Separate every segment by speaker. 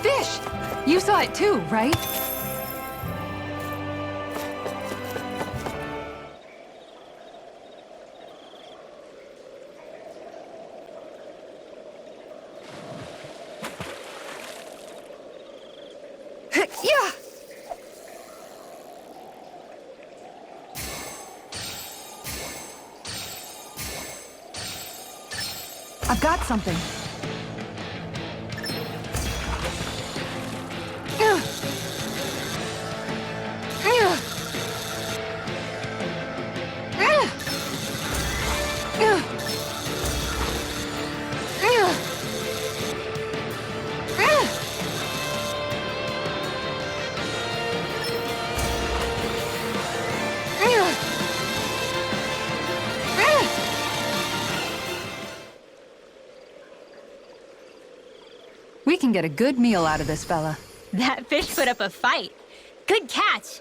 Speaker 1: fish! You saw it too, right? Yeah! I've got something. We can get a good meal out of this fella.
Speaker 2: That fish put up a fight. Good catch.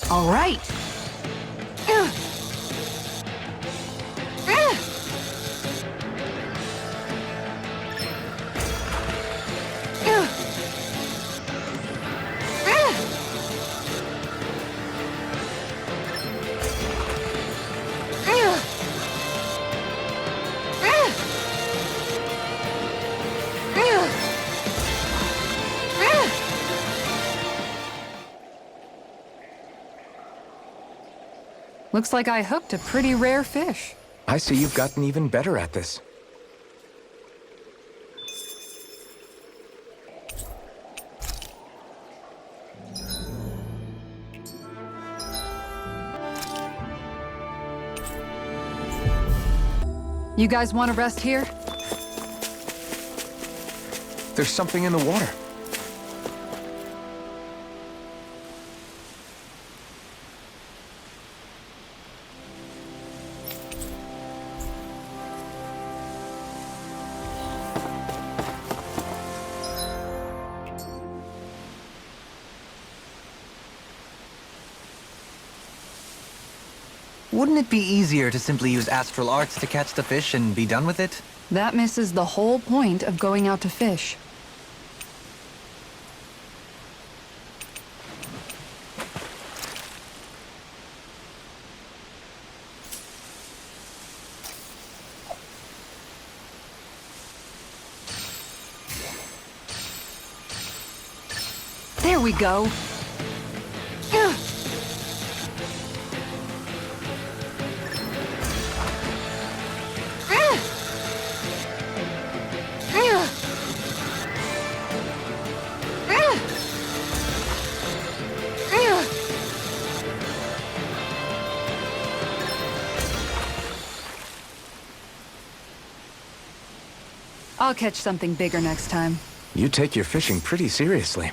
Speaker 1: All right. Looks like I hooked a pretty rare fish.
Speaker 3: I see you've gotten even better at this.
Speaker 1: You guys want to rest here?
Speaker 3: There's something in the water.
Speaker 4: Wouldn't it be easier to simply use astral arts to catch the fish and be done with it?
Speaker 1: That misses the whole point of going out to fish. There we go. I'll catch something bigger next time.
Speaker 3: You take your fishing pretty seriously.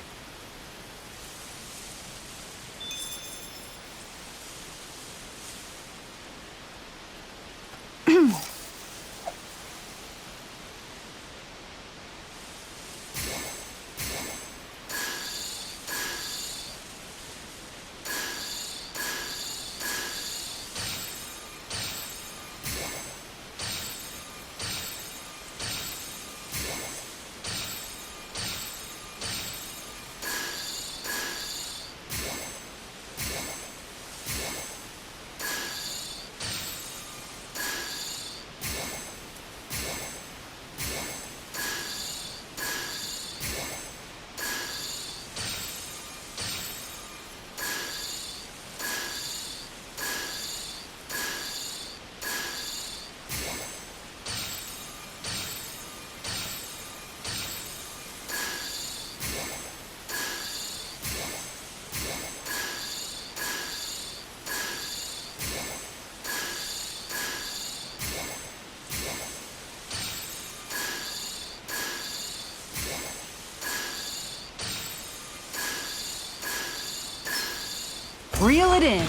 Speaker 3: Reel it in.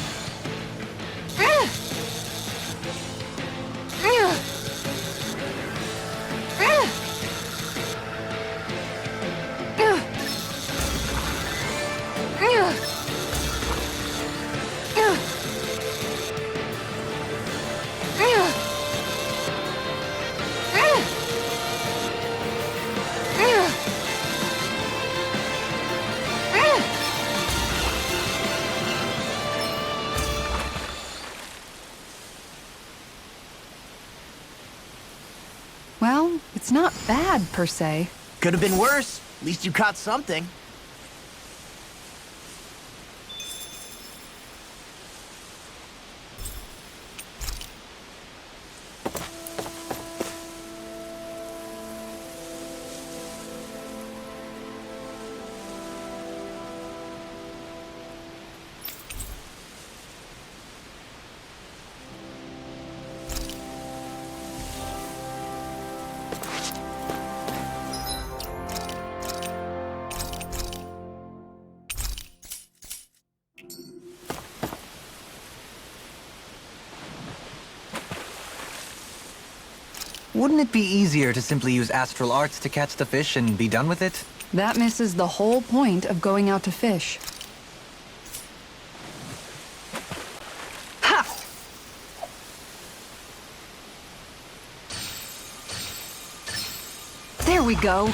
Speaker 1: It's not bad, per se.
Speaker 5: Could have been worse. At least you caught something.
Speaker 4: Wouldn't it be easier to simply use astral arts to catch the fish and be done with it?
Speaker 1: That misses the whole point of going out to fish. Ha! There we go.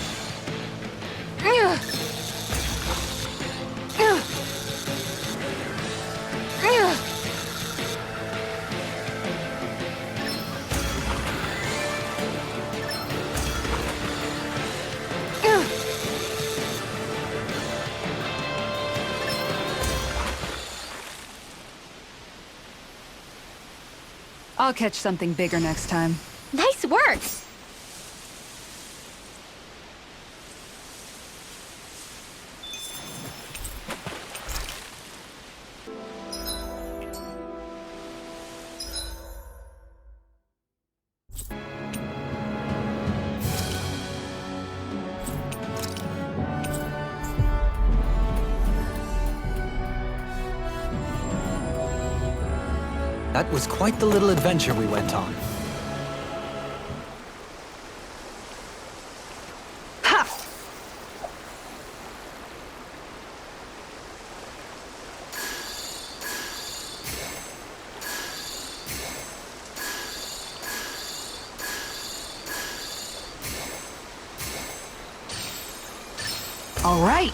Speaker 1: I'll catch something bigger next time.
Speaker 2: Nice work!
Speaker 6: That was quite the little adventure we went on.
Speaker 1: Ha! All right.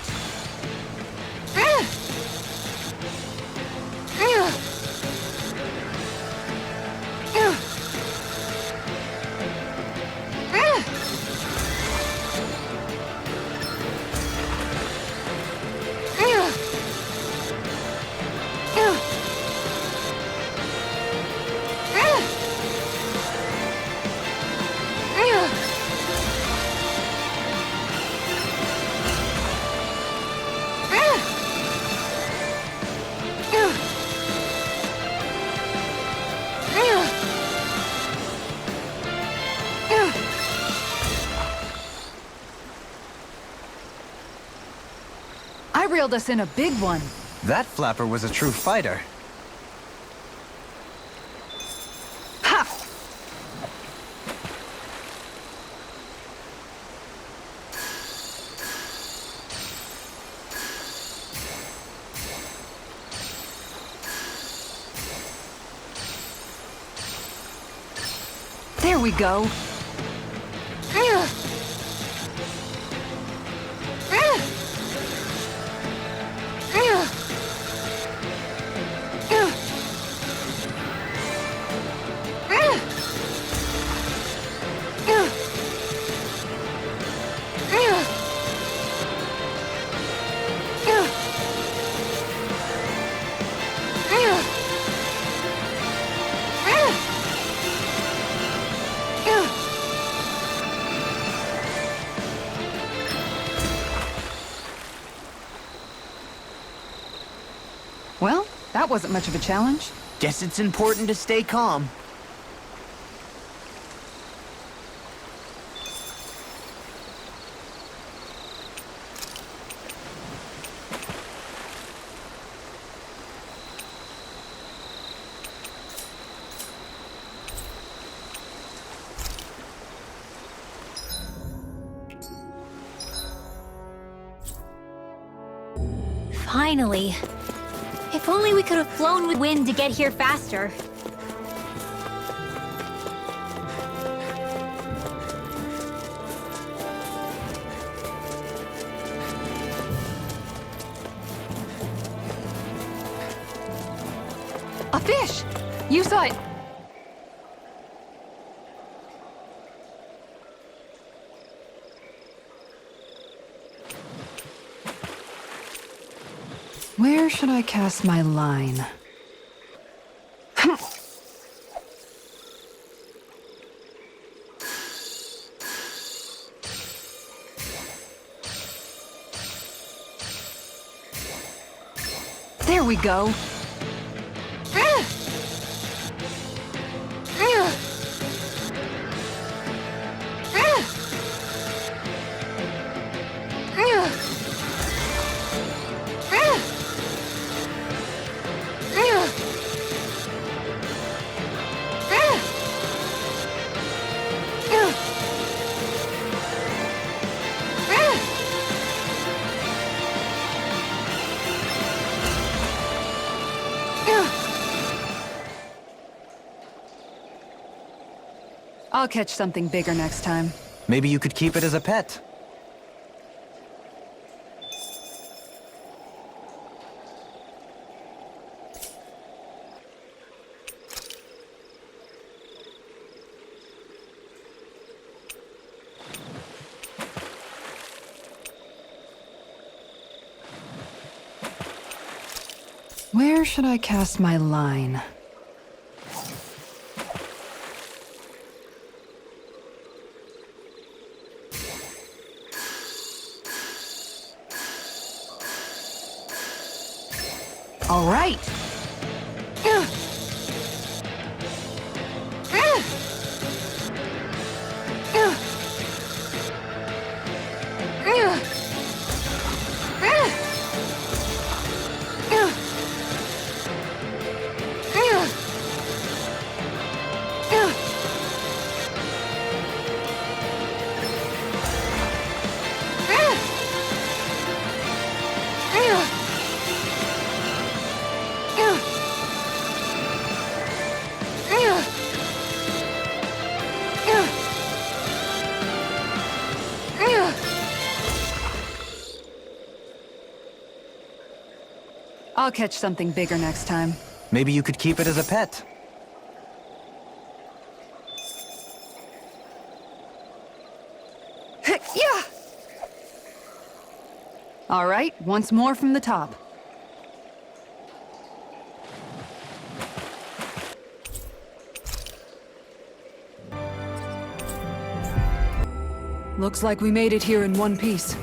Speaker 1: I reeled us in a big one.
Speaker 4: That flapper was a true fighter.
Speaker 1: Ha! There we go. Well, that wasn't much of a challenge.
Speaker 5: Guess it's important to stay calm.
Speaker 2: Finally. If only we could have flown with wind to get here faster.
Speaker 1: A fish! You saw it. Where should I cast my line? There we go. I'll catch something bigger next time.
Speaker 4: Maybe you could keep it as a pet.
Speaker 1: Where should I cast my line? All right. I'll catch something bigger next time.
Speaker 4: Maybe you could keep it as a pet.
Speaker 1: Yeah! All right, once more from the top. Looks like we made it here in one piece.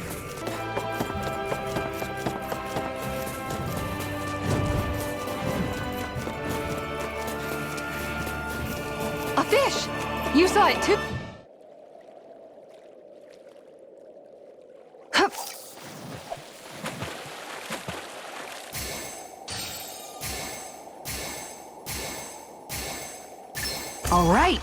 Speaker 1: A fish! You saw it too. Hup. All right.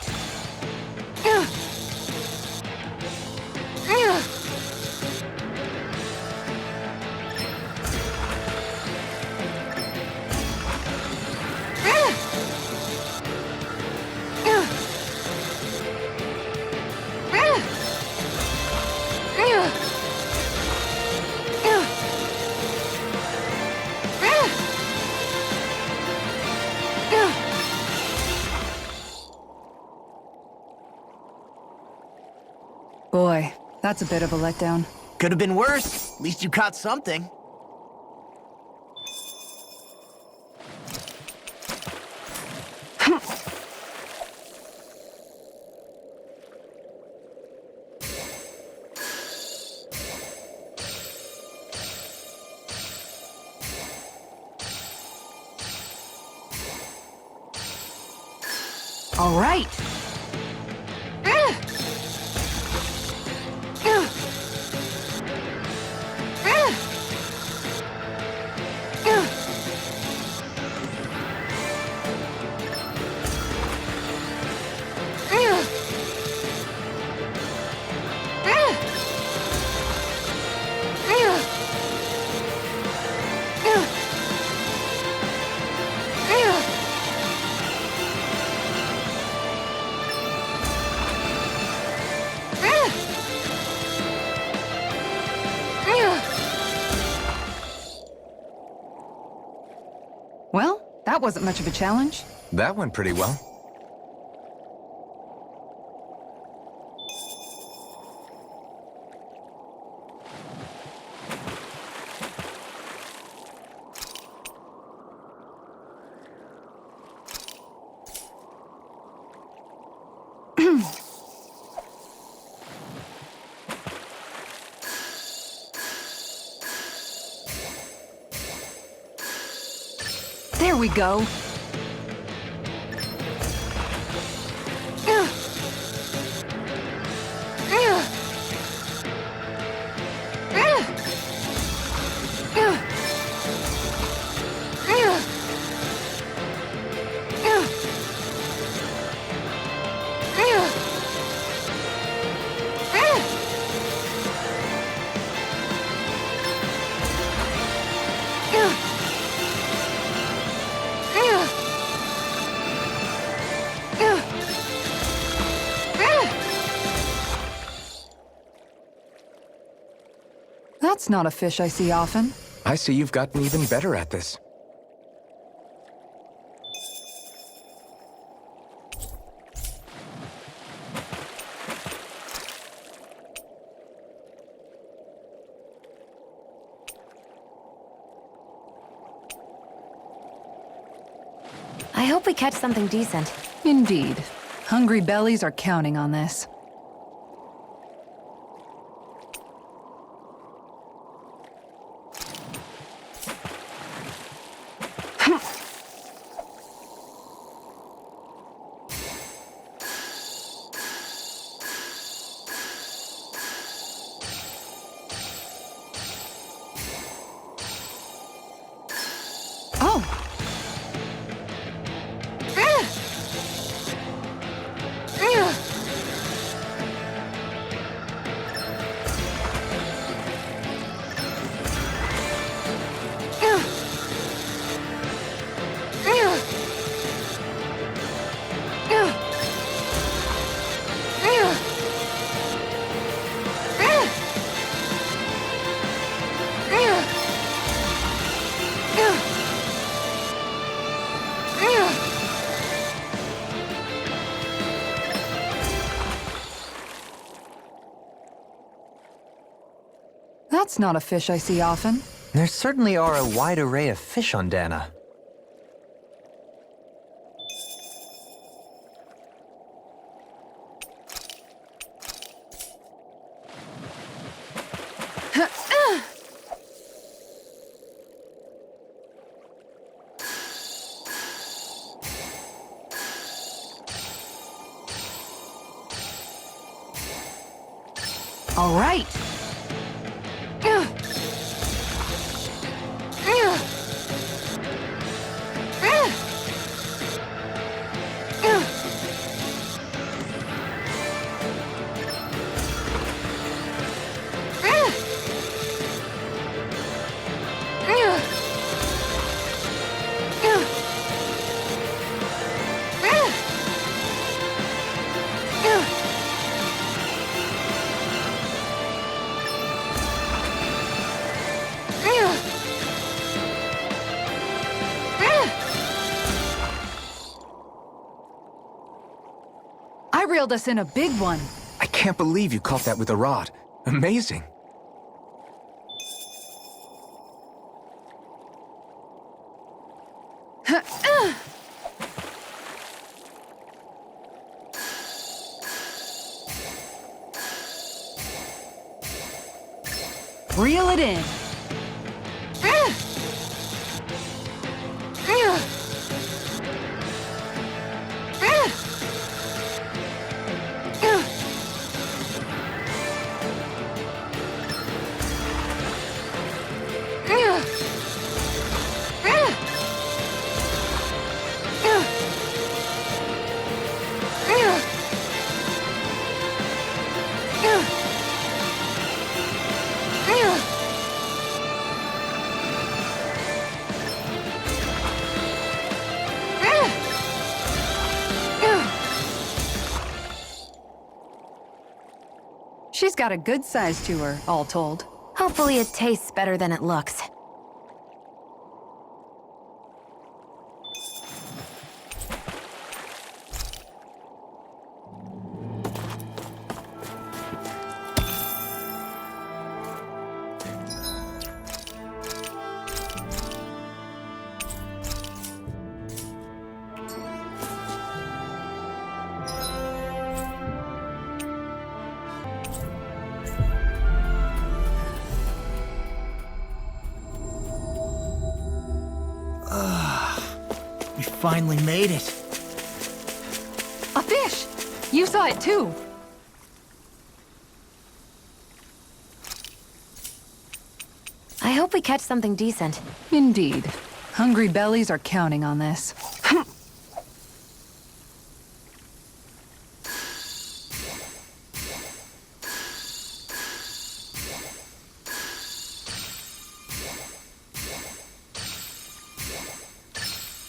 Speaker 1: Boy, that's a bit of a letdown.
Speaker 5: Could have been worse. At least you caught something.
Speaker 1: All right. Well, that wasn't much of a challenge.
Speaker 3: That went pretty well.
Speaker 1: There we go. That's not a fish I see often.
Speaker 3: I see you've gotten even better at this.
Speaker 2: I hope we catch something decent.
Speaker 1: Indeed. Hungry bellies are counting on this. Oh! That's not a fish I see often.
Speaker 4: There certainly are a wide array of fish on Dana.
Speaker 1: All right. I reeled us in a big one.
Speaker 3: I can't believe you caught that with a rod. Amazing.
Speaker 1: Reel it in. She's got a good size to her, all told.
Speaker 2: Hopefully it tastes better than it looks.
Speaker 5: We finally made it.
Speaker 1: A fish! You saw it too!
Speaker 2: I hope we catch something decent.
Speaker 1: Indeed. Hungry bellies are counting on this.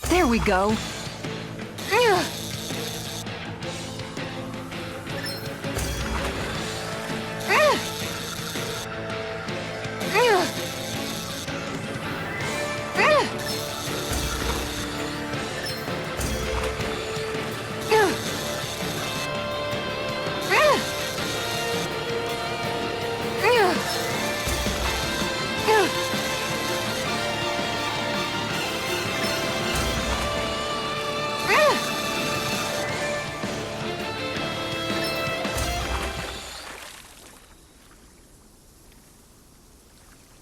Speaker 1: There we go.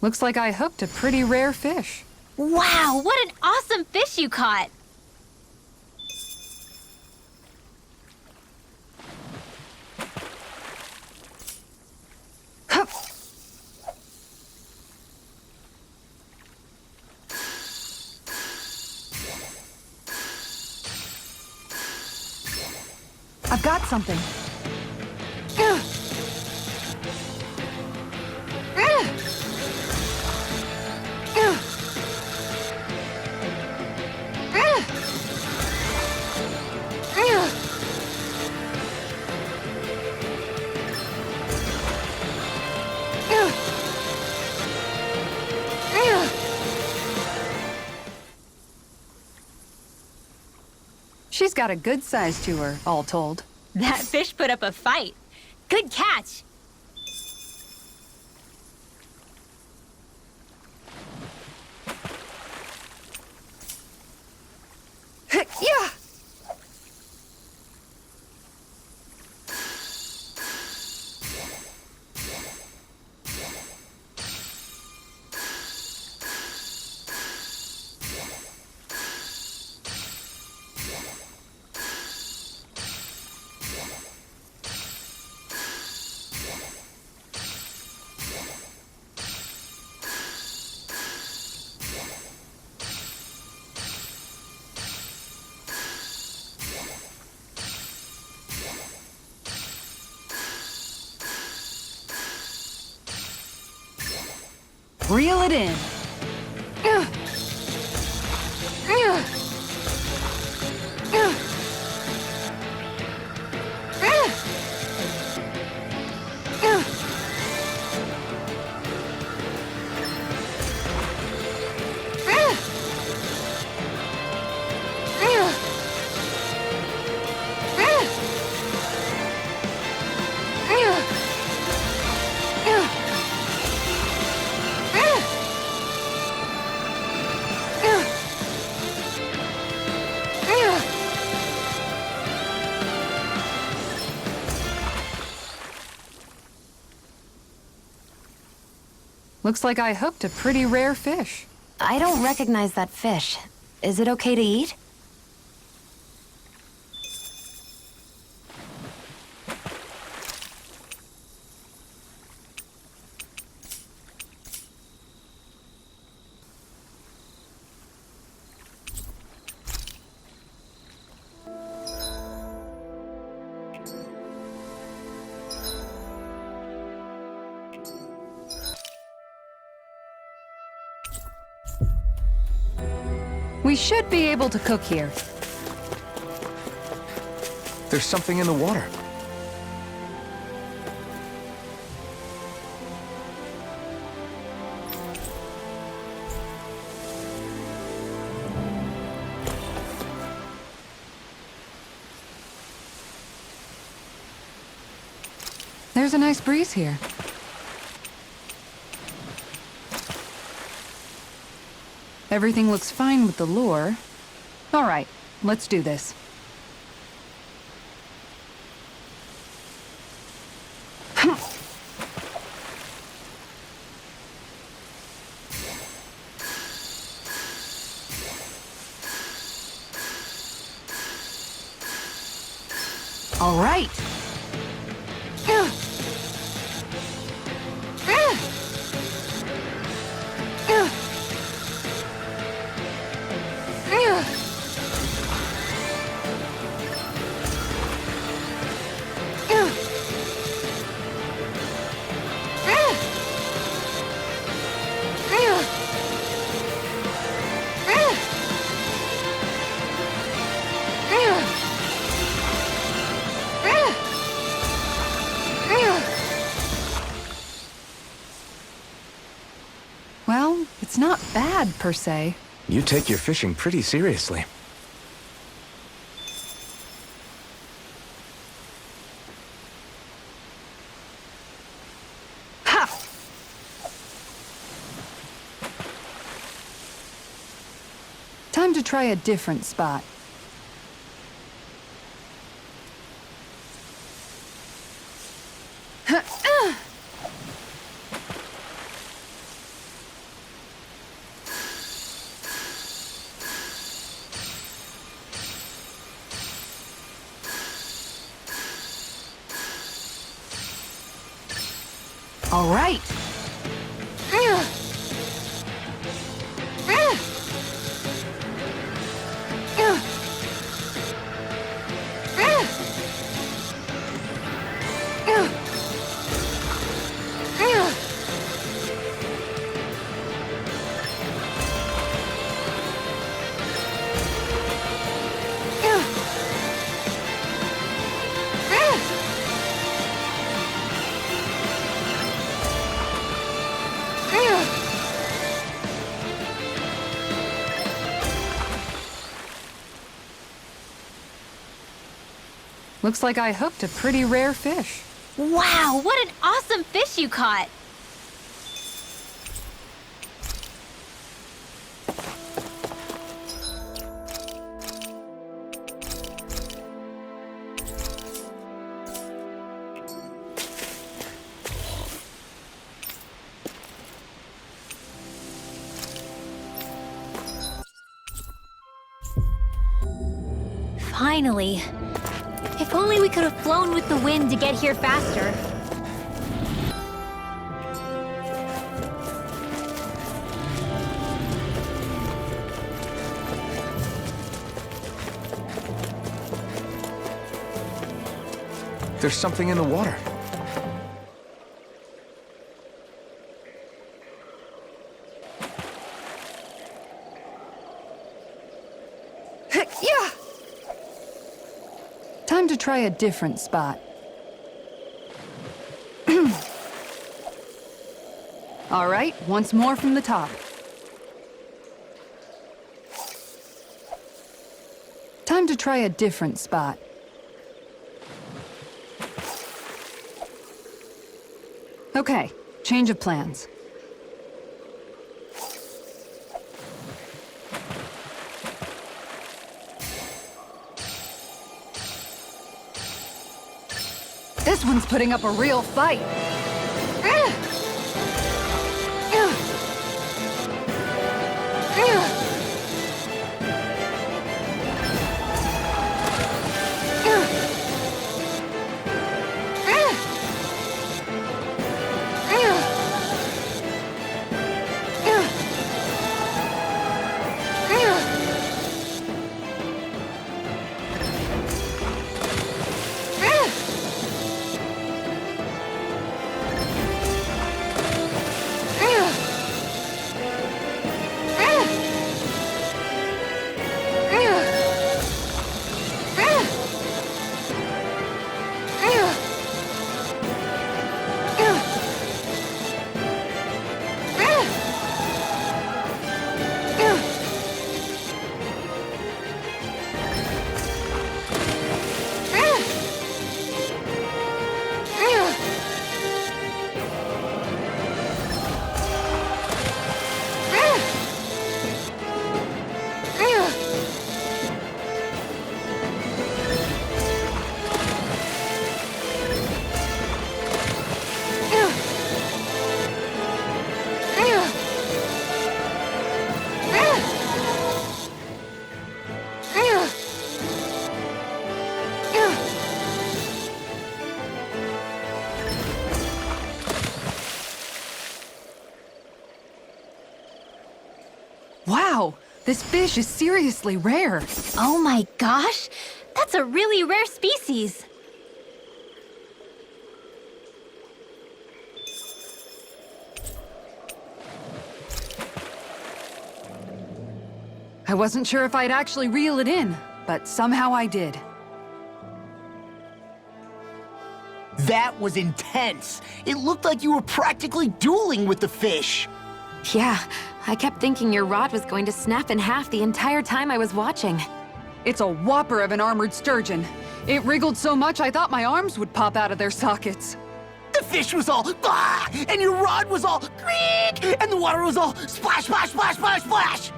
Speaker 1: Looks like I hooked a pretty rare fish.
Speaker 2: Wow, what an awesome fish you caught!
Speaker 1: Hup. I've got something. She's got a good size to her, all told.
Speaker 2: That fish put up a fight. Good catch!
Speaker 1: Yeah! Reel it in. Looks like I hooked a pretty rare fish.
Speaker 2: I don't recognize that fish. Is it okay to eat?
Speaker 1: We should be able to cook here.
Speaker 3: There's something in the water.
Speaker 1: There's a nice breeze here. Everything looks fine with the lure. All right, let's do this. All right. Well, it's not bad, per se.
Speaker 3: You take your fishing pretty seriously.
Speaker 1: Ha! Time to try a different spot. All right. Looks like I hooked a pretty rare fish.
Speaker 2: Wow, what an awesome fish you caught! Finally. If only we could have flown with the wind to get here faster.
Speaker 3: There's something in the water.
Speaker 1: Yeah! Time to try a different spot. All right, once more from the top. Time to try a different spot. Okay, change of plans. This one's putting up a real fight. This fish is seriously rare.
Speaker 2: Oh my gosh! That's a really rare species.
Speaker 1: I wasn't sure if I'd actually reel it in, but somehow I did.
Speaker 5: That was intense. It looked like you were practically dueling with the fish.
Speaker 7: Yeah, I kept thinking your rod was going to snap in half the entire time I was watching.
Speaker 1: It's a whopper of an armored sturgeon. It wriggled so much I thought my arms would pop out of their sockets.
Speaker 5: The fish was all, ah, and your rod was all, creak, and the water was all, splash, splash, splash, splash, splash.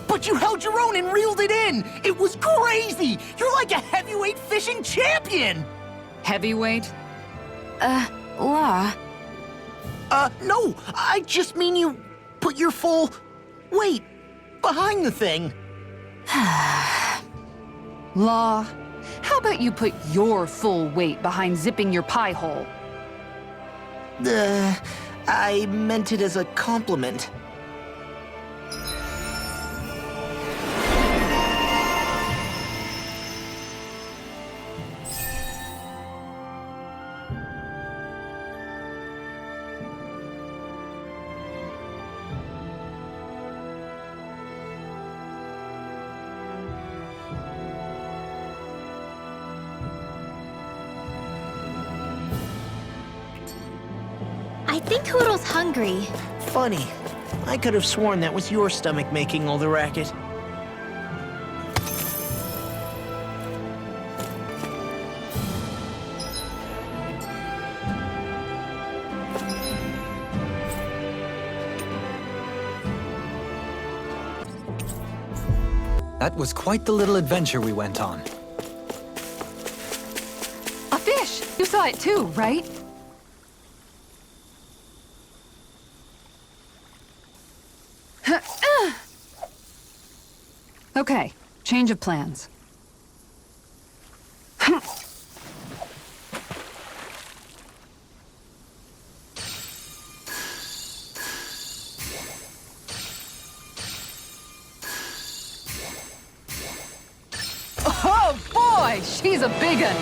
Speaker 5: But you held your own and reeled it in. It was crazy. You're like a heavyweight fishing champion.
Speaker 1: Heavyweight?
Speaker 7: Law.
Speaker 5: No, I just mean you put your full weight behind the thing.
Speaker 1: Law, how about you put your full weight behind zipping your pie hole?
Speaker 5: I meant it as a compliment.
Speaker 2: I think Hoodle's hungry.
Speaker 5: Funny. I could have sworn that was your stomach making all the racket.
Speaker 6: That was quite the little adventure we went on.
Speaker 1: A fish! You saw it too, right? Okay, change of plans. Oh boy, she's a big one.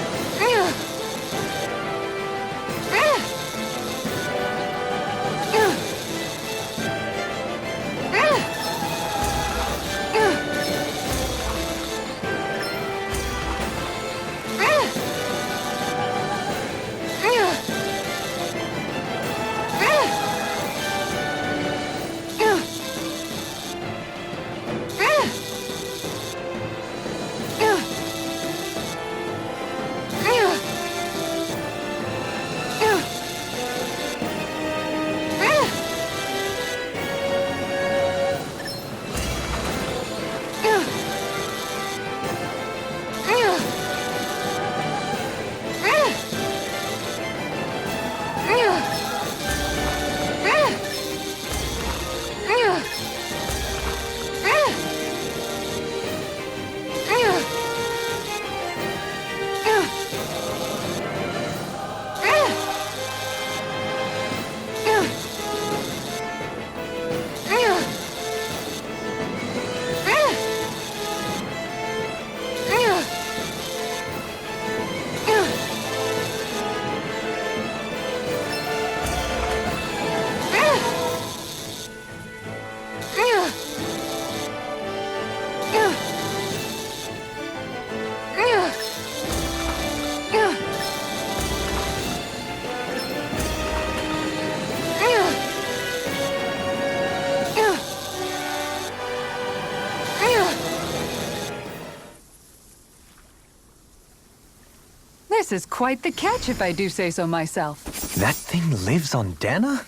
Speaker 1: This is quite the catch, if I do say so myself.
Speaker 4: That thing lives on Dana?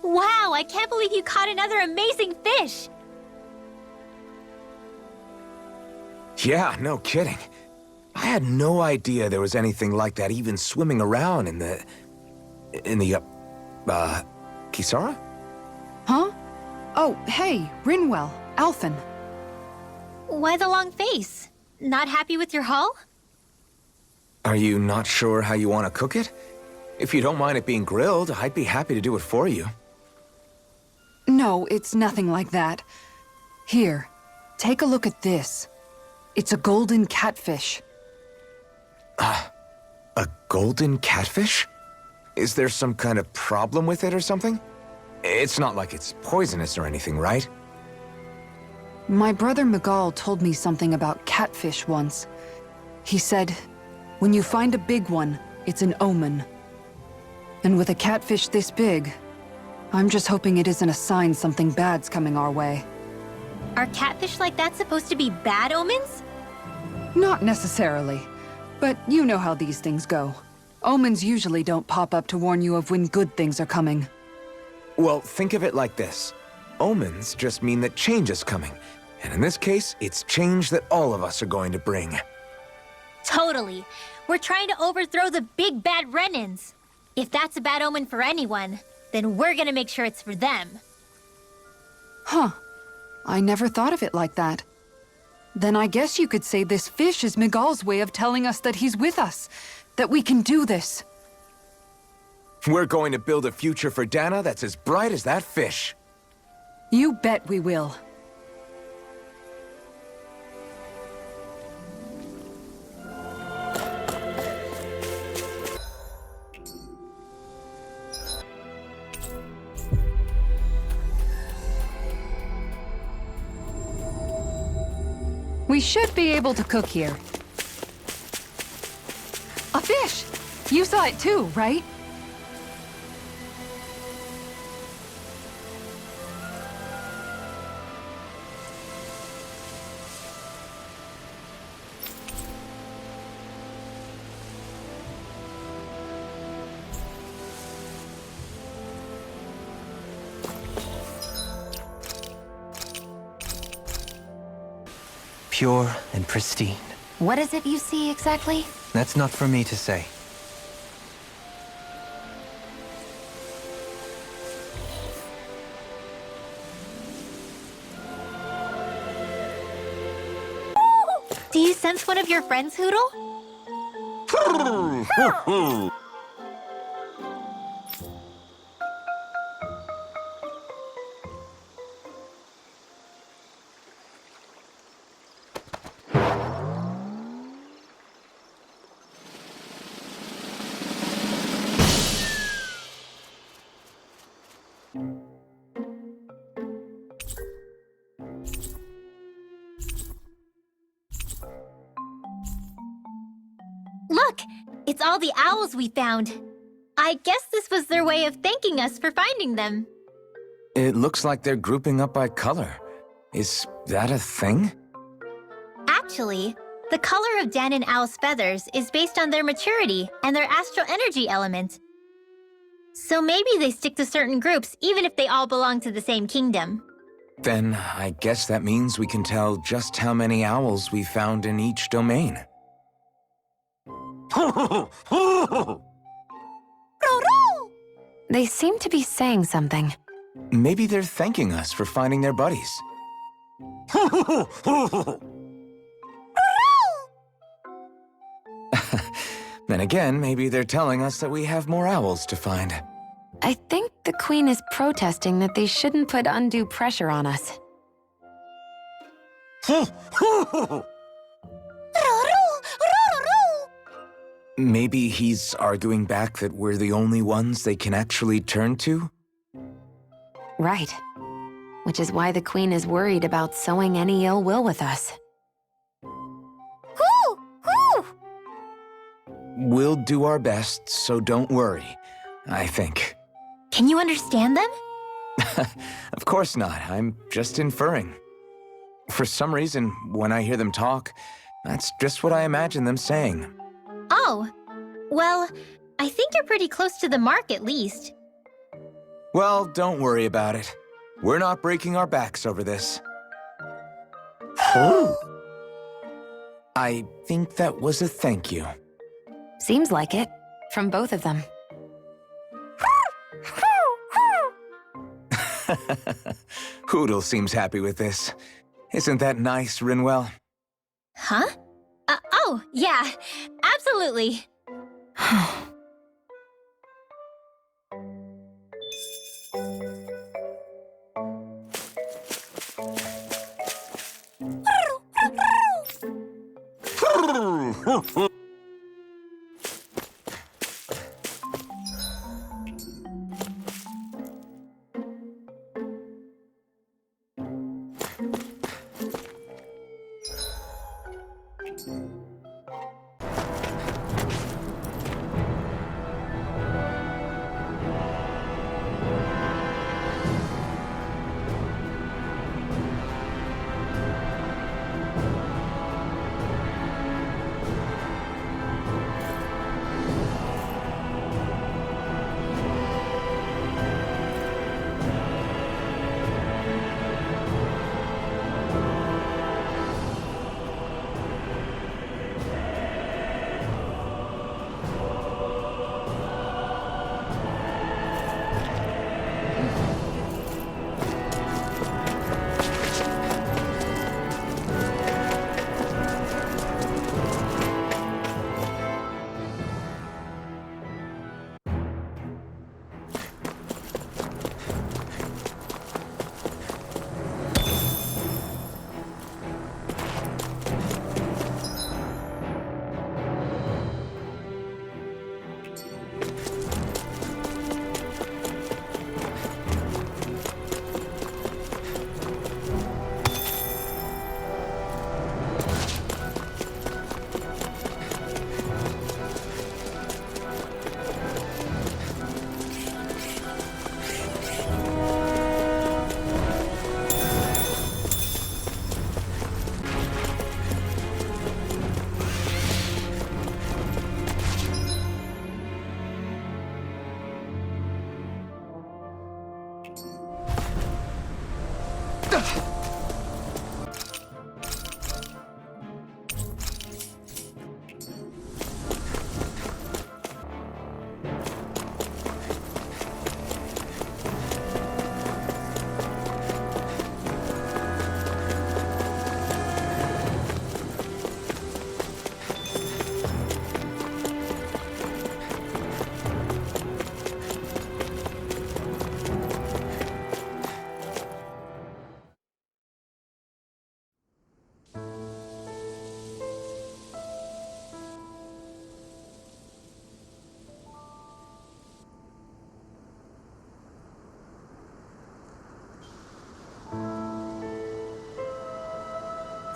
Speaker 2: Wow, I can't believe you caught another amazing fish!
Speaker 3: Yeah, no kidding. I had no idea there was anything like that even swimming around in the... Kisara?
Speaker 1: Huh? Oh, hey, Rinwell, Alphen.
Speaker 2: Why the long face? not happy with your haul?
Speaker 3: Are you not sure how you want to cook it? If you don't mind it being grilled, I'd be happy to do it for you.
Speaker 1: No, it's nothing like that. Here, take a look at this. It's a golden catfish.
Speaker 3: A golden catfish? Is there some kind of problem with it or something? It's not like it's poisonous or anything, right?
Speaker 1: My brother Miguel told me something about catfish once. He said, when you find a big one, it's an omen. And with a catfish this big, I'm just hoping it isn't a sign something bad's coming our way.
Speaker 2: Are catfish like that supposed to be bad omens?
Speaker 1: Not necessarily, but you know how these things go. Omens usually don't pop up to warn you of when good things are coming.
Speaker 3: Well, think of it like this. Omens just mean that change is coming. And in this case, it's change that all of us are going to bring.
Speaker 2: Totally. We're trying to overthrow the big bad Renans. If that's a bad omen for anyone, then we're gonna make sure it's for them.
Speaker 1: Huh. I never thought of it like that. Then I guess you could say this fish is Miguel's way of telling us that he's with us, that we can do this.
Speaker 3: We're going to build a future for Dana that's as bright as that fish.
Speaker 1: You bet we will. We should be able to cook here. A fish! You saw it too, right?
Speaker 4: Pure and pristine.
Speaker 7: What is it you see exactly?
Speaker 4: That's not for me to say.
Speaker 2: Do you sense one of your friends, Hoodle? Look! It's all the owls we found. I guess this was their way of thanking us for finding them.
Speaker 3: It looks like they're grouping up by color. Is that a thing?
Speaker 2: Actually, the color of Dan and Owl's feathers is based on their maturity and their astral energy element. So maybe they stick to certain groups even if they all belong to the same kingdom.
Speaker 3: Then I guess that means we can tell just how many owls we found in each domain.
Speaker 7: They seem to be saying something.
Speaker 3: Maybe they're thanking us for finding their buddies. Then again, maybe they're telling us that we have more owls to find.
Speaker 7: I think the Queen is protesting that they shouldn't put undue pressure on us.
Speaker 3: Maybe he's arguing back that we're the only ones they can actually turn to?
Speaker 7: Right. Which is why the Queen is worried about sowing any ill will with us.
Speaker 3: We'll do our best, so don't worry, I think.
Speaker 2: Can you understand them?
Speaker 3: Of course not. I'm just inferring. For some reason, when I hear them talk, that's just what I imagine them saying.
Speaker 2: Oh, well, I think you're pretty close to the mark at least.
Speaker 3: Well, don't worry about it. We're not breaking our backs over this. I think that was a thank you.
Speaker 7: Seems like it. From both of them.
Speaker 3: Hoodle seems happy with this. Isn't that nice, Rinwell?
Speaker 2: Huh? Oh, yeah, absolutely.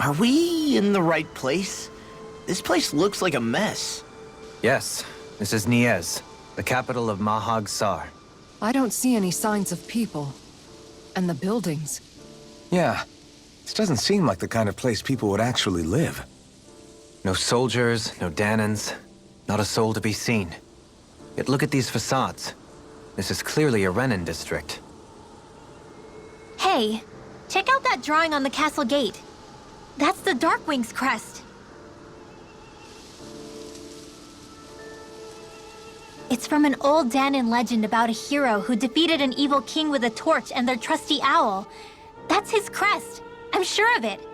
Speaker 5: Are we in the right place? This place looks like a mess.
Speaker 4: Yes, this is Niez, the capital of Mahag Sar.
Speaker 1: I don't see any signs of people. And the buildings.
Speaker 3: Yeah, this doesn't seem like the kind of place people would actually live.
Speaker 4: No soldiers, no Danans, not a soul to be seen. Yet look at these facades. This is clearly a Renan district.
Speaker 2: Hey, check out that drawing on the castle gate. That's the Darkwing's crest. It's from an old Danan legend about a hero who defeated an evil king with a torch and their trusty owl. That's his crest. I'm sure of it.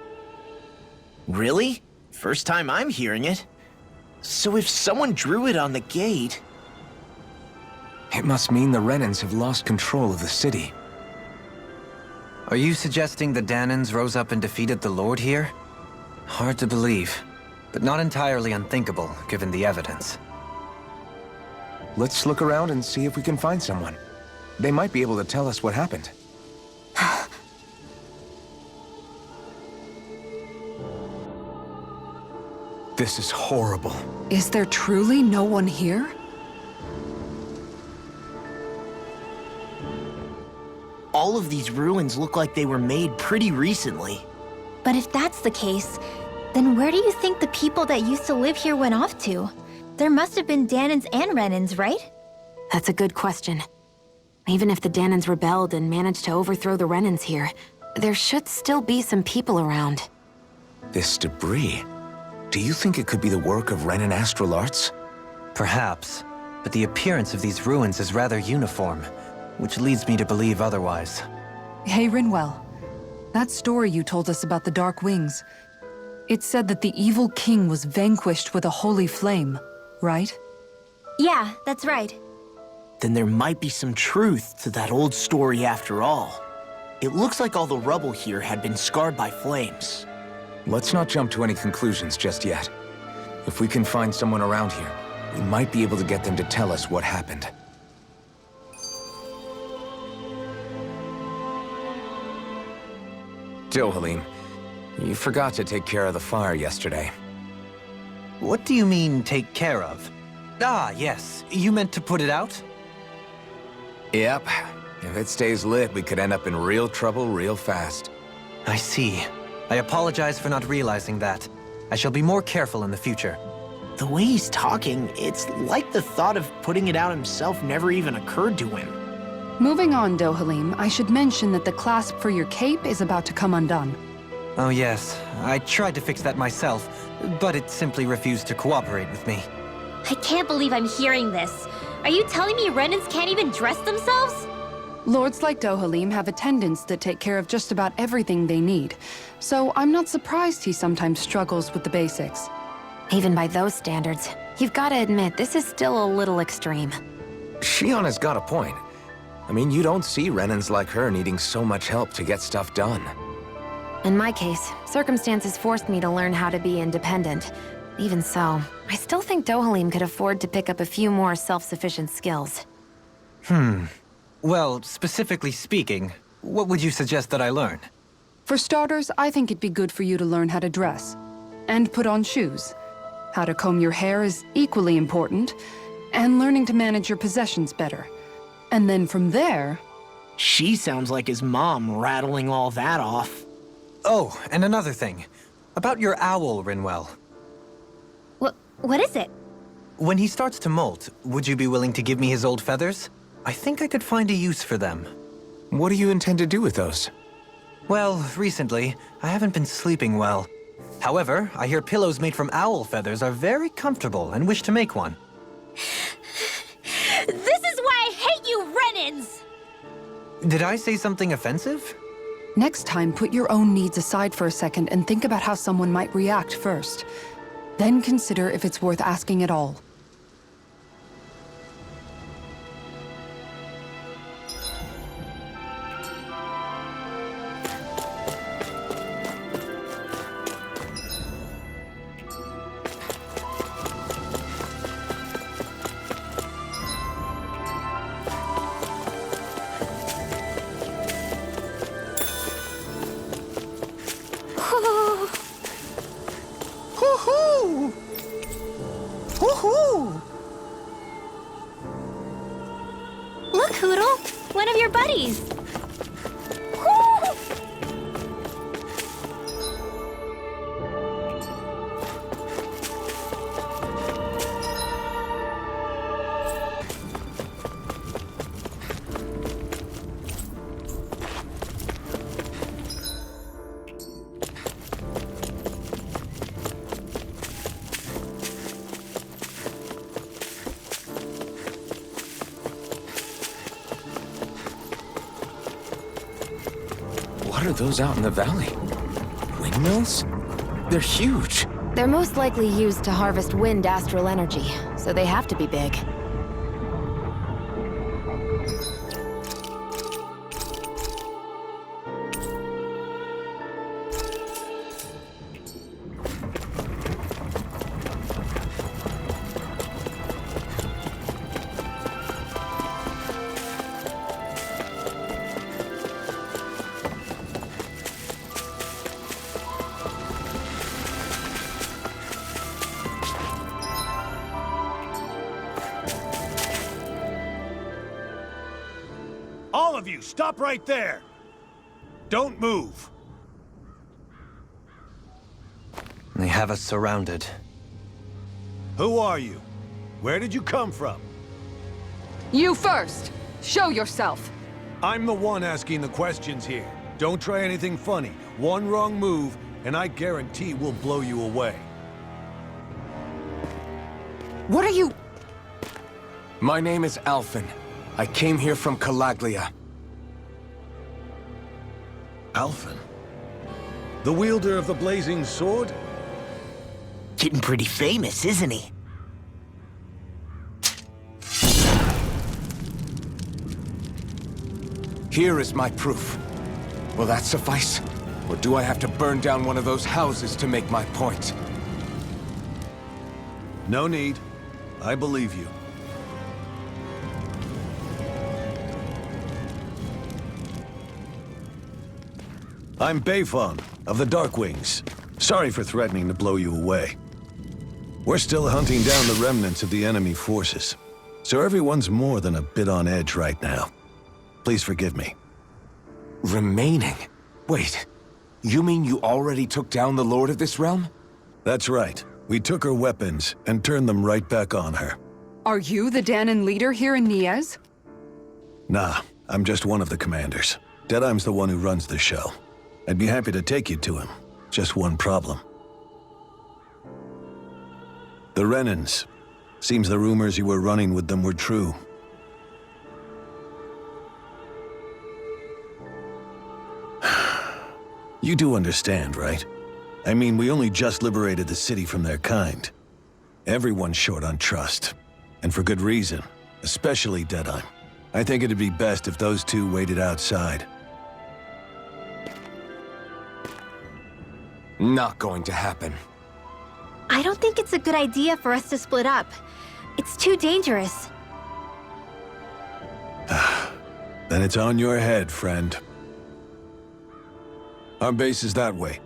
Speaker 5: Really? First time I'm hearing it. So if someone drew it on the gate...
Speaker 3: It must mean the Renans have lost control of the city.
Speaker 4: Are you suggesting the Danans rose up and defeated the Lord here? Hard to believe, but not entirely unthinkable, given the evidence.
Speaker 3: Let's look around and see if we can find someone. They might be able to tell us what happened. This is horrible.
Speaker 1: Is there truly no one here?
Speaker 5: All of these ruins look like they were made pretty recently.
Speaker 2: But if that's the case, then where do you think the people that used to live here went off to? There must have been Danans and Renans, right?
Speaker 7: That's a good question. Even if the Danans rebelled and managed to overthrow the Renans here, there should still be some people around.
Speaker 3: This debris. Do you think it could be the work of Renan astral arts?
Speaker 4: Perhaps, but the appearance of these ruins is rather uniform, which leads me to believe otherwise.
Speaker 1: Hey, Rinwell. That story you told us about the Dark Wings. It said that the evil king was vanquished with a holy flame, right?
Speaker 2: Yeah, that's right.
Speaker 5: Then there might be some truth to that old story after all. It looks like all the rubble here had been scarred by flames.
Speaker 3: Let's not jump to any conclusions just yet. If we can find someone around here, we might be able to get them to tell us what happened. Dohalim, you forgot to take care of the fire yesterday.
Speaker 4: What do you mean, take care of? Ah, yes. You meant to put it out?
Speaker 3: Yep. If it stays lit, we could end up in real trouble real fast.
Speaker 4: I see. I apologize for not realizing that. I shall be more careful in the future.
Speaker 5: The way he's talking, it's like the thought of putting it out himself never even occurred to him.
Speaker 1: Moving on, Dohalim, I should mention that the clasp for your cape is about to come undone.
Speaker 4: Oh yes, I tried to fix that myself, but it simply refused to cooperate with me.
Speaker 2: I can't believe I'm hearing this. Are you telling me Renans can't even dress themselves?
Speaker 1: Lords like Dohalim have attendants that take care of just about everything they need, so I'm not surprised he sometimes struggles with the basics.
Speaker 7: Even by those standards, you've got to admit this is still a little extreme.
Speaker 3: Shiona's got a point. I mean, you don't see Renans like her needing so much help to get stuff done.
Speaker 7: In my case, circumstances forced me to learn how to be independent. Even so, I still think Dohalim could afford to pick up a few more self-sufficient skills.
Speaker 4: Well, specifically speaking, what would you suggest that I learn?
Speaker 1: For starters, I think it'd be good for you to learn how to dress. And put on shoes. How to comb your hair is equally important, and learning to manage your possessions better. And then from there...
Speaker 5: She sounds like his mom rattling all that off.
Speaker 4: Oh, and another thing. About your owl, Rinwell.
Speaker 2: What is it?
Speaker 4: When he starts to molt, would you be willing to give me his old feathers? I think I could find a use for them.
Speaker 3: What do you intend to do with those?
Speaker 4: Well, recently, I haven't been sleeping well. However, I hear pillows made from owl feathers are very comfortable and wish to make one.
Speaker 2: This is why I hate you, Renans!
Speaker 4: Did I say something offensive?
Speaker 1: Next time, put your own needs aside for a second and think about how someone might react first. Then consider if it's worth asking at all.
Speaker 5: Woohoo! Woohoo!
Speaker 2: Look, Hoodle! One of your buddies!
Speaker 3: What are those out in the valley? Windmills? They're huge.
Speaker 7: They're most likely used to harvest wind astral energy, so they have to be big.
Speaker 8: All of you, stop right there! Don't move!
Speaker 4: They have us surrounded.
Speaker 8: Who are you? Where did you come from?
Speaker 1: You first! Show yourself!
Speaker 8: I'm the one asking the questions here. Don't try anything funny. One wrong move, and I guarantee we'll blow you away.
Speaker 1: What are you...
Speaker 3: My name is Alphen. I came here from Calaglia.
Speaker 8: Alphen? The wielder of the blazing sword?
Speaker 5: Getting pretty famous, isn't he?
Speaker 3: Here is my proof. Will that suffice? Or do I have to burn down one of those houses to make my point?
Speaker 8: No need. I believe you. I'm Beifong, of the Darkwings. Sorry for threatening to blow you away. We're still hunting down the remnants of the enemy forces, so everyone's more than a bit on edge right now. Please forgive me.
Speaker 3: Remaining? Wait, you mean you already took down the Lord of this realm?
Speaker 8: That's right. We took her weapons and turned them right back on her.
Speaker 1: Are you the Danon leader here in Niez?
Speaker 8: Nah, I'm just one of the commanders. Deadeye's the one who runs the show. I'd be happy to take you to him. Just one problem. The Renans. Seems the rumors you were running with them were true. You do understand, right? I mean, we only just liberated the city from their kind. Everyone's short on trust. And for good reason. Especially Deadeye. I think it'd be best if those two waited outside.
Speaker 3: Not going to happen.
Speaker 2: I don't think it's a good idea for us to split up. It's too dangerous.
Speaker 8: Then it's on your head, friend. Our base is that way.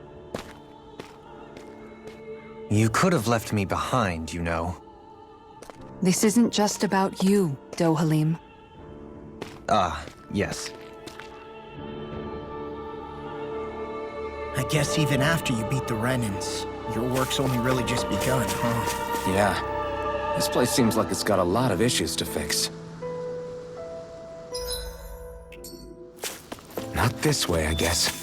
Speaker 4: You could have left me behind, you know.
Speaker 1: This isn't just about you, Dohalim.
Speaker 4: Ah, yes.
Speaker 5: I guess even after you beat the Renans, your work's only really just begun, huh?
Speaker 3: Yeah. This place seems like it's got a lot of issues to fix. Not this way, I guess.